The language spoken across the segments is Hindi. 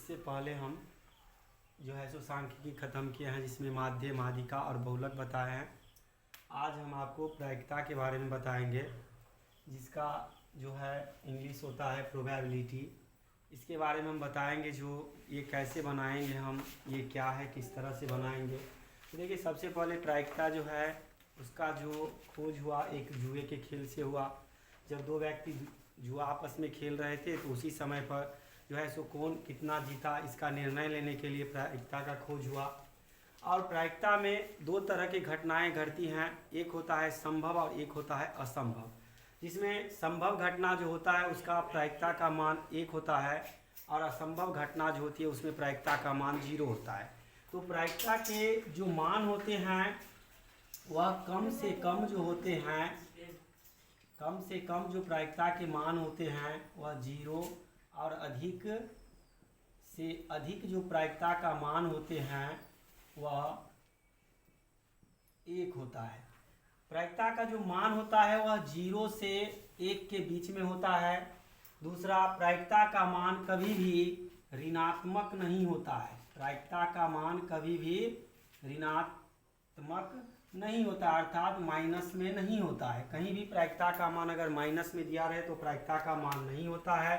इससे पहले हम जो है सो सांख्यिकी ख़त्म किए हैं, जिसमें माध्य, माध्यिका और बहुलक बताए हैं। आज हम आपको प्रायिकता के बारे में बताएंगे, जिसका जो है इंग्लिश होता है प्रोबेबिलिटी। इसके बारे में हम बताएंगे जो ये कैसे बनाएंगे हम, ये क्या है, किस तरह से बनाएंगे। तो देखिए, सबसे पहले प्रायिकता जो है उसका जो खोज हुआ एक जुए के खेल से हुआ। जब दो व्यक्ति जुआ आपस में खेल रहे थे तो उसी समय पर जो है सो कौन कितना जीता, इसका निर्णय लेने के लिए प्रायिकता का खोज हुआ। और प्रायिकता में दो तरह की घटनाएं घटती हैं, एक होता है संभव और एक होता है असंभव। जिसमें संभव घटना जो होता है उसका प्रायिकता का मान 1 होता है और असंभव घटना जो होती है उसमें प्रायिकता का मान 0 होता है। तो प्रायिकता के जो मान होते हैं वह कम से कम जो होते हैं, कम से कम जो प्रायिकता के मान होते हैं वह 0 और अधिक से अधिक जो प्रायिकता का मान होते हैं वह 1 होता है। प्रायिकता का जो मान होता है वह 0 से 1 के बीच में होता है। दूसरा, प्रायिकता का मान कभी भी ऋणात्मक नहीं होता है। प्रायिकता का मान कभी भी ऋणात्मक नहीं होता, अर्थात माइनस में नहीं होता है। कहीं भी प्रायिकता का मान अगर माइनस में दिया रहे तो प्रायिकता का मान नहीं होता है।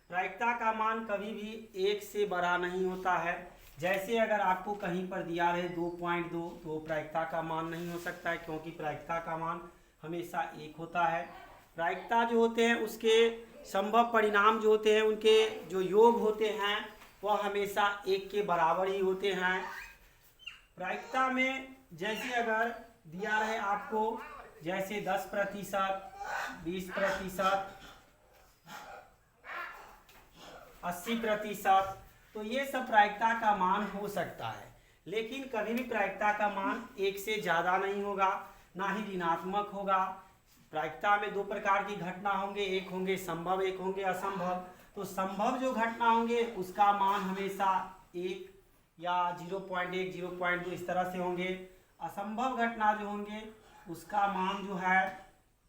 प्रायिकता का मान कभी भी 1 से बड़ा नहीं होता है। जैसे अगर आपको कहीं पर दिया रहे 2.2 तो प्रायिकता का मान नहीं हो सकता है, क्योंकि प्रायिकता का मान हमेशा 1 होता है। प्रायिकता जो होते हैं उसके संभव परिणाम जो होते हैं उनके जो योग होते हैं वह हमेशा 1 के बराबर ही होते हैं। प्रायिकता में जैसे अगर दिया रहे आपको जैसे 10%, 20%, 80%, तो ये सब प्रायिकता का मान हो सकता है। लेकिन कभी भी प्रायिकता का मान 1 से ज़्यादा नहीं होगा, ना ही ऋणात्मक होगा। प्रायिकता में 2 प्रकार की घटना होंगे, एक होंगे संभव, एक होंगे असंभव। तो संभव जो घटना होंगे उसका मान हमेशा 1 या 0.1, 0.2 इस तरह से होंगे। असंभव घटना जो होंगे उसका मान जो है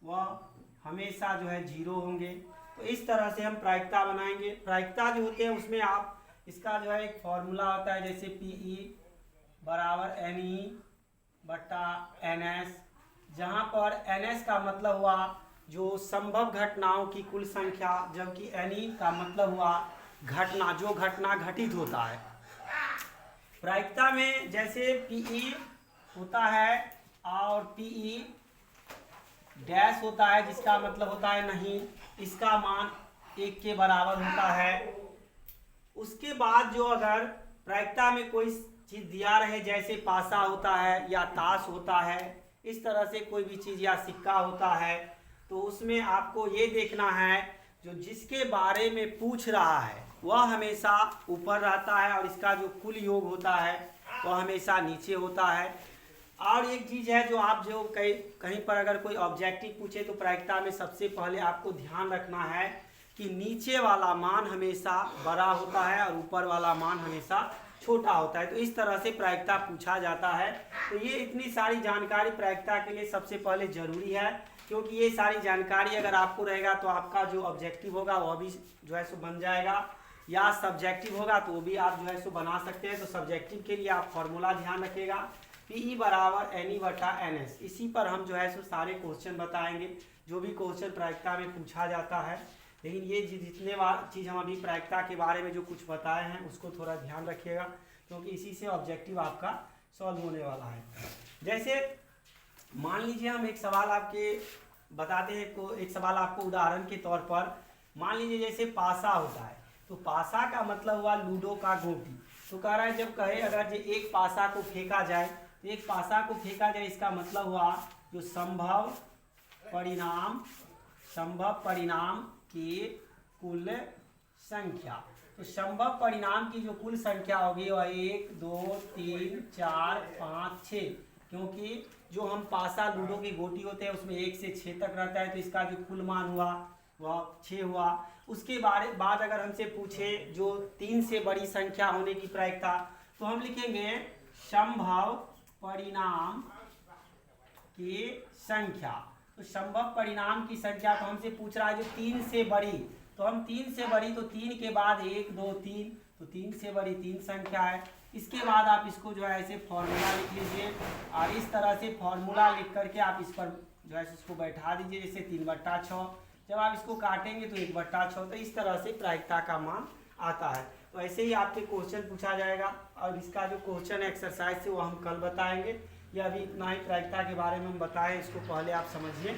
वह हमेशा जो है 0 होंगे। तो इस तरह से हम प्रायिकता बनाएंगे। प्रायिकता जो होते हैं उसमें आप इसका जो है एक फॉर्मूला होता है, जैसे PE बराबर NE बटा NS, जहाँ पर NS का मतलब हुआ जो संभव घटनाओं की कुल संख्या, जबकि NE का मतलब हुआ घटना, जो घटना घटित होता है। प्रायिकता में जैसे PE होता है और PE डैश होता है, जिसका मतलब होता है नहीं, इसका मान 1 के बराबर होता है। उसके बाद जो अगर प्रायिकता में कोई चीज़ दिया रहे, जैसे पासा होता है या ताश होता है, इस तरह से कोई भी चीज़ या सिक्का होता है, तो उसमें आपको ये देखना है जो जिसके बारे में पूछ रहा है वह हमेशा ऊपर रहता है और इसका जो कुल योग होता है वह हमेशा नीचे होता है। और एक चीज़ है जो आप जो कहीं पर अगर कोई ऑब्जेक्टिव पूछे तो प्रायिकता में सबसे पहले आपको ध्यान रखना है कि नीचे वाला मान हमेशा बड़ा होता है और ऊपर वाला मान हमेशा छोटा होता है। तो इस तरह से प्रायिकता पूछा जाता है। तो ये इतनी सारी जानकारी प्रायिकता के लिए सबसे पहले ज़रूरी है, क्योंकि ये सारी जानकारी अगर आपको रहेगा तो आपका जो ऑब्जेक्टिव होगा वह भी जो है सो बन जाएगा, या सब्जेक्टिव होगा तो वो भी आप जो है सो बना सकते हैं। तो सब्जेक्टिव के लिए आप फॉर्मूला ध्यान रखिएगा, PE बराबर NE बटा NS। इसी पर हम जो है सो सारे क्वेश्चन बताएंगे, जो भी क्वेश्चन प्रायिकता में पूछा जाता है। लेकिन ये जितने चीज़ हम अभी प्रायिकता के बारे में जो कुछ बताए हैं उसको थोड़ा ध्यान रखिएगा, क्योंकि इसी से ऑब्जेक्टिव आपका सॉल्व होने वाला है। जैसे मान लीजिए हम एक सवाल आपके बताते हैं, एक सवाल आपको उदाहरण के तौर पर मान लीजिए जैसे पासा होता है, तो पासा का मतलब हुआ लूडो का गोटी। तो कह रहा है जब कहे अगर एक पासा को फेंका जाए, तो एक पासा को फेंका जाए, इसका मतलब हुआ जो संभव परिणाम की कुल संख्या। तो संभव परिणाम की जो कुल संख्या होगी वह 1, 2, 3, 4, 5, 6, क्योंकि जो हम पासा लूडो की गोटी होते हैं उसमें 1 से 6 तक रहता है, तो इसका जो कुल मान हुआ वह 6 हुआ। उसके बाद अगर हमसे पूछे जो 3 से बड़ी संख्या होने की प्रायिकता, तो हम लिखेंगे संभव परिणाम की संख्या। तो संभव परिणाम की संख्या तो हमसे पूछ रहा है जो 3 से बड़ी, तो हम 3 से बड़ी तो 3 के बाद 1, 2, 3, तो 3 से बड़ी 3 संख्या है। इसके बाद आप इसको जो है ऐसे फॉर्मूला लिख लीजिए और इस तरह से फॉर्मूला लिख करके आप इस पर जो है इसको बैठा दीजिए, जैसे 3/6। जब आप इसको काटेंगे तो 1/6, तो इस तरह से प्रायिकता का मान आता है। तो ऐसे ही आपके क्वेश्चन पूछा जाएगा और इसका जो क्वेश्चन एक्सरसाइज है वो हम कल बताएंगे। या अभी इतना ही प्रायिकता के बारे में हम बताएं, इसको पहले आप समझिए।